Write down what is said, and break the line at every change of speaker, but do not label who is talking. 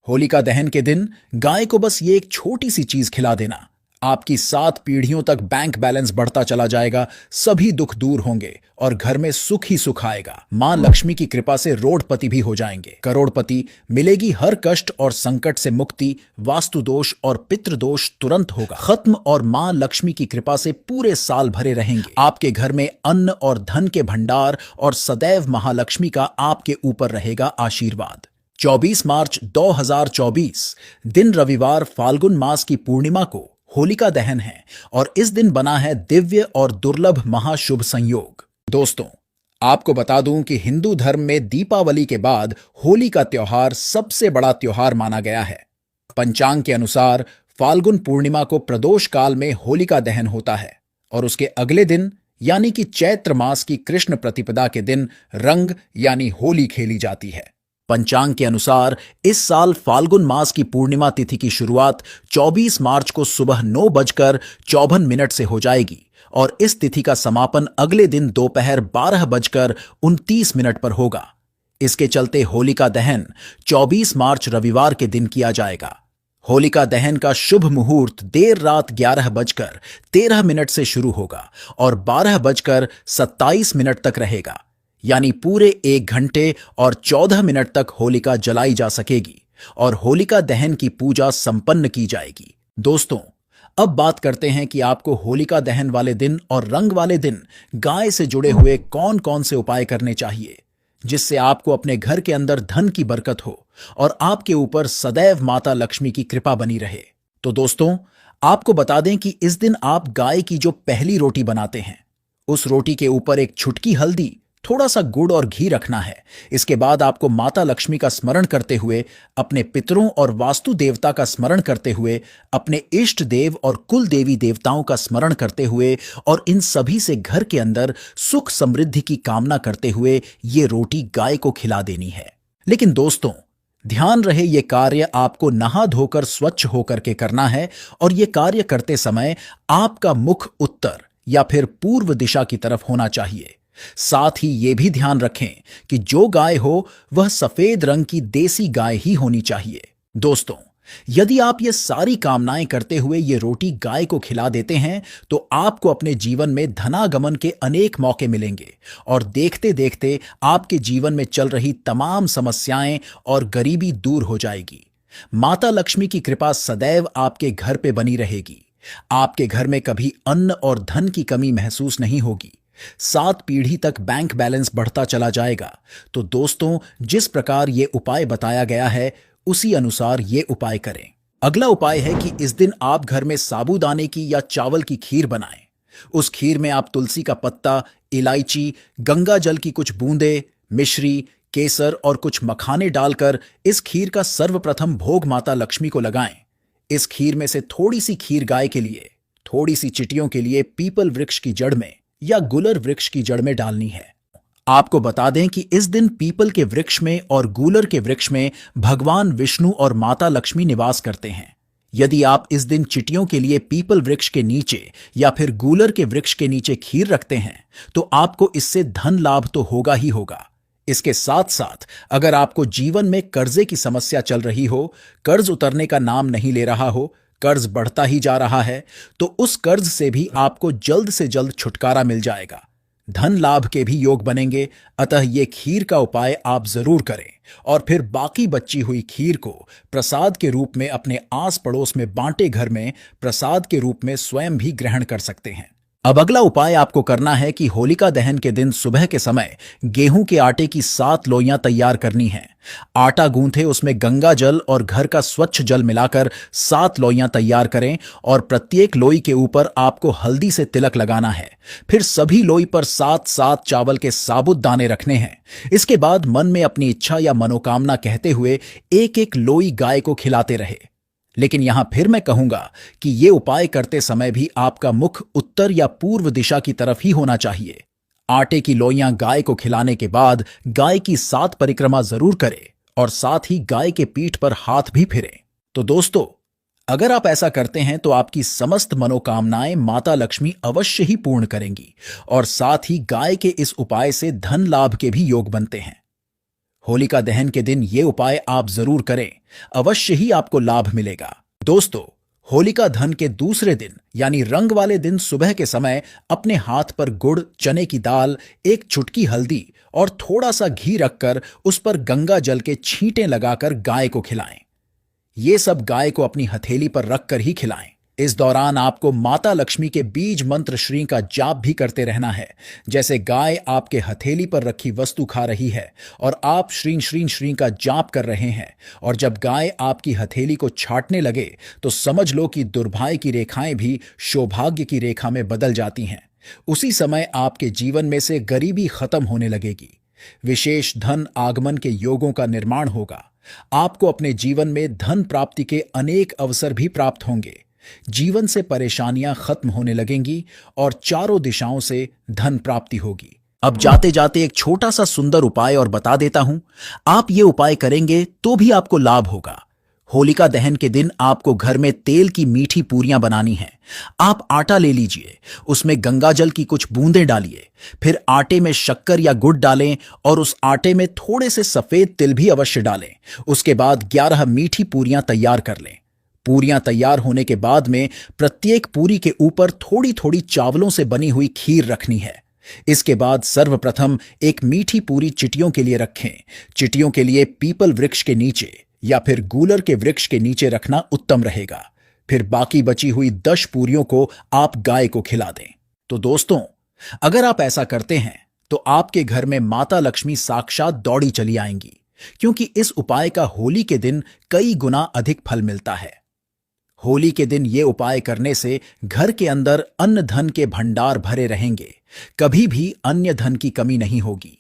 होलिका दहन के दिन गाय को बस ये एक छोटी सी चीज खिला देना, आपकी 7 पीढ़ियों तक बैंक बैलेंस बढ़ता चला जाएगा, सभी दुख दूर होंगे और घर में सुख ही सुख आएगा। मां लक्ष्मी की कृपा से रोडपति भी हो जाएंगे, करोड़पति, मिलेगी हर कष्ट और संकट से मुक्ति, वास्तु दोष और पितृदोष तुरंत होगा खत्म और मां लक्ष्मी की कृपा से पूरे साल भरे रहेंगे। आपके घर में अन्न और धन के भंडार और सदैव महालक्ष्मी का आपके ऊपर रहेगा आशीर्वाद। 24 मार्च 2024 दिन रविवार फाल्गुन मास की पूर्णिमा को होलिका दहन है और इस दिन बना है दिव्य और दुर्लभ महाशुभ संयोग। दोस्तों, आपको बता दूं कि हिंदू धर्म में दीपावली के बाद होली का त्योहार सबसे बड़ा त्योहार माना गया है। पंचांग के अनुसार फाल्गुन पूर्णिमा को प्रदोष काल में होलिका दहन होता है और उसके अगले दिन यानी कि चैत्र मास की कृष्ण प्रतिपदा के दिन रंग यानी होली खेली जाती है। पंचांग के अनुसार इस साल फाल्गुन मास की पूर्णिमा तिथि की शुरुआत 24 मार्च को सुबह 9:54 से हो जाएगी और इस तिथि का समापन अगले दिन दोपहर 12:29 पर होगा। इसके चलते होलिका दहन 24 मार्च रविवार के दिन किया जाएगा। होलिका दहन का शुभ मुहूर्त देर रात 11:13 से शुरू होगा और 12:27 तक रहेगा, यानी पूरे 1 घंटे और 14 मिनट तक होलिका जलाई जा सकेगी और होलिका दहन की पूजा संपन्न की जाएगी। दोस्तों, अब बात करते हैं कि आपको होलिका दहन वाले दिन और रंग वाले दिन गाय से जुड़े हुए कौन कौन से उपाय करने चाहिए, जिससे आपको अपने घर के अंदर धन की बरकत हो और आपके ऊपर सदैव माता लक्ष्मी की कृपा बनी रहे। तो दोस्तों, आपको बता दें कि इस दिन आप गाय की जो पहली रोटी बनाते हैं, उस रोटी के ऊपर एक छुटकी हल्दी, थोड़ा सा गुड़ और घी रखना है। इसके बाद आपको माता लक्ष्मी का स्मरण करते हुए, अपने पितरों और वास्तु देवता का स्मरण करते हुए, अपने इष्ट देव और कुल देवी देवताओं का स्मरण करते हुए और इन सभी से घर के अंदर सुख समृद्धि की कामना करते हुए ये रोटी गाय को खिला देनी है। लेकिन दोस्तों, ध्यान रहे ये कार्य आपको नहा धोकर स्वच्छ होकर के करना है और ये कार्य करते समय आपका मुख उत्तर या फिर पूर्व दिशा की तरफ होना चाहिए। साथ ही ये भी ध्यान रखें कि जो गाय हो वह सफेद रंग की देसी गाय ही होनी चाहिए। दोस्तों, यदि आप ये सारी कामनाएं करते हुए ये रोटी गाय को खिला देते हैं तो आपको अपने जीवन में धनागमन के अनेक मौके मिलेंगे और देखते देखते आपके जीवन में चल रही तमाम समस्याएं और गरीबी दूर हो जाएगी। माता लक्ष्मी की कृपा सदैव आपके घर पे बनी रहेगी। आपके घर में कभी अन्न और धन की कमी महसूस नहीं होगी। 7 पीढ़ी तक बैंक बैलेंस बढ़ता चला जाएगा। तो दोस्तों, जिस प्रकार ये उपाय बताया गया है उसी अनुसार ये उपाय करें। अगला उपाय है कि इस दिन आप घर में साबूदाने की या चावल की खीर बनाएं। उस खीर में आप तुलसी का पत्ता, इलायची, गंगा जल की कुछ बूंदे, मिश्री, केसर और कुछ मखाने डालकर इस खीर का सर्वप्रथम भोग माता लक्ष्मी को लगाएं। इस खीर में से थोड़ी सी खीर गाय के लिए, थोड़ी सी चिटियों के लिए पीपल वृक्ष की जड़ में या गुलर वृक्ष की जड़ में डालनी है। आपको बता दें कि इस दिन पीपल के वृक्ष में और गूलर के वृक्ष में भगवान विष्णु और माता लक्ष्मी निवास करते हैं। यदि आप इस दिन चिटियों के लिए पीपल वृक्ष के नीचे या फिर गूलर के वृक्ष के नीचे खीर रखते हैं तो आपको इससे धन लाभ तो होगा ही होगा। इसके साथ साथ अगर आपको जीवन में कर्जे की समस्या चल रही हो, कर्ज उतरने का नाम नहीं ले रहा हो, कर्ज बढ़ता ही जा रहा है, तो उस कर्ज से भी आपको जल्द से जल्द छुटकारा मिल जाएगा। धन लाभ के भी योग बनेंगे। अतः ये खीर का उपाय आप जरूर करें और फिर बाकी बची हुई खीर को प्रसाद के रूप में अपने आस पड़ोस में बांटे घर में प्रसाद के रूप में स्वयं भी ग्रहण कर सकते हैं। अब अगला उपाय आपको करना है कि होलिका दहन के दिन सुबह के समय गेहूं के आटे की 7 लोइयां तैयार करनी हैं। आटा गूंथे, उसमें गंगा जल और घर का स्वच्छ जल मिलाकर 7 लोइयां तैयार करें और प्रत्येक लोई के ऊपर आपको हल्दी से तिलक लगाना है। फिर सभी लोई पर 7-7 चावल के साबुत दाने रखने हैं। इसके बाद मन में अपनी इच्छा या मनोकामना कहते हुए एक एक लोई गाय को खिलाते रहे। लेकिन यहां फिर मैं कहूंगा कि ये उपाय करते समय भी आपका मुख उत्तर या पूर्व दिशा की तरफ ही होना चाहिए। आटे की लोइयां गाय को खिलाने के बाद गाय की 7 परिक्रमा जरूर करें और साथ ही गाय के पीठ पर हाथ भी फिरें। तो दोस्तों, अगर आप ऐसा करते हैं तो आपकी समस्त मनोकामनाएं माता लक्ष्मी अवश्य ही पूर्ण करेंगी और साथ ही गाय के इस उपाय से धन लाभ के भी योग बनते हैं। होलिका दहन के दिन ये उपाय आप जरूर करें, अवश्य ही आपको लाभ मिलेगा। दोस्तों, होलिका दहन के दूसरे दिन यानी रंग वाले दिन सुबह के समय अपने हाथ पर गुड़, चने की दाल, एक चुटकी हल्दी और थोड़ा सा घी रखकर उस पर गंगा जल के छींटे लगाकर गाय को खिलाएं। ये सब गाय को अपनी हथेली पर रखकर ही खिलाएं। इस दौरान आपको माता लक्ष्मी के बीज मंत्र श्री का जाप भी करते रहना है, जैसे गाय आपके हथेली पर रखी वस्तु खा रही है और आप श्री श्री श्री का जाप कर रहे हैं। और जब गाय आपकी हथेली को छाटने लगे तो समझ लो कि दुर्भाग्य की रेखाएं भी सौभाग्य की रेखा में बदल जाती हैं। उसी समय आपके जीवन में से गरीबी खत्म होने लगेगी, विशेष धन आगमन के योगों का निर्माण होगा। आपको अपने जीवन में धन प्राप्ति के अनेक अवसर भी प्राप्त होंगे। जीवन से परेशानियां खत्म होने लगेंगी और चारों दिशाओं से धन प्राप्ति होगी। अब जाते जाते एक छोटा सा सुंदर उपाय और बता देता हूं। आप ये उपाय करेंगे तो भी आपको लाभ होगा। होलिका दहन के दिन आपको घर में तेल की मीठी पूरियां बनानी हैं। आप आटा ले लीजिए, उसमें गंगाजल की कुछ बूंदें डालिए, फिर आटे में शक्कर या गुड़ डालें और उस आटे में थोड़े से सफेद तिल भी अवश्य डालें। उसके बाद 11 मीठी पूरियां तैयार कर लें। पूरियां तैयार होने के बाद में प्रत्येक पूरी के ऊपर थोड़ी थोड़ी चावलों से बनी हुई खीर रखनी है। इसके बाद सर्वप्रथम एक मीठी पूरी चिटियों के लिए रखें। चिटियों के लिए पीपल वृक्ष के नीचे या फिर गूलर के वृक्ष के नीचे रखना उत्तम रहेगा। फिर बाकी बची हुई 10 पूरियों को आप गाय को खिला दें। तो दोस्तों, अगर आप ऐसा करते हैं तो आपके घर में माता लक्ष्मी साक्षात दौड़ी चली आएंगी, क्योंकि इस उपाय का होली के दिन कई गुना अधिक फल मिलता है। होली के दिन ये उपाय करने से घर के अंदर अन्न धन के भंडार भरे रहेंगे, कभी भी अन्य धन की कमी नहीं होगी।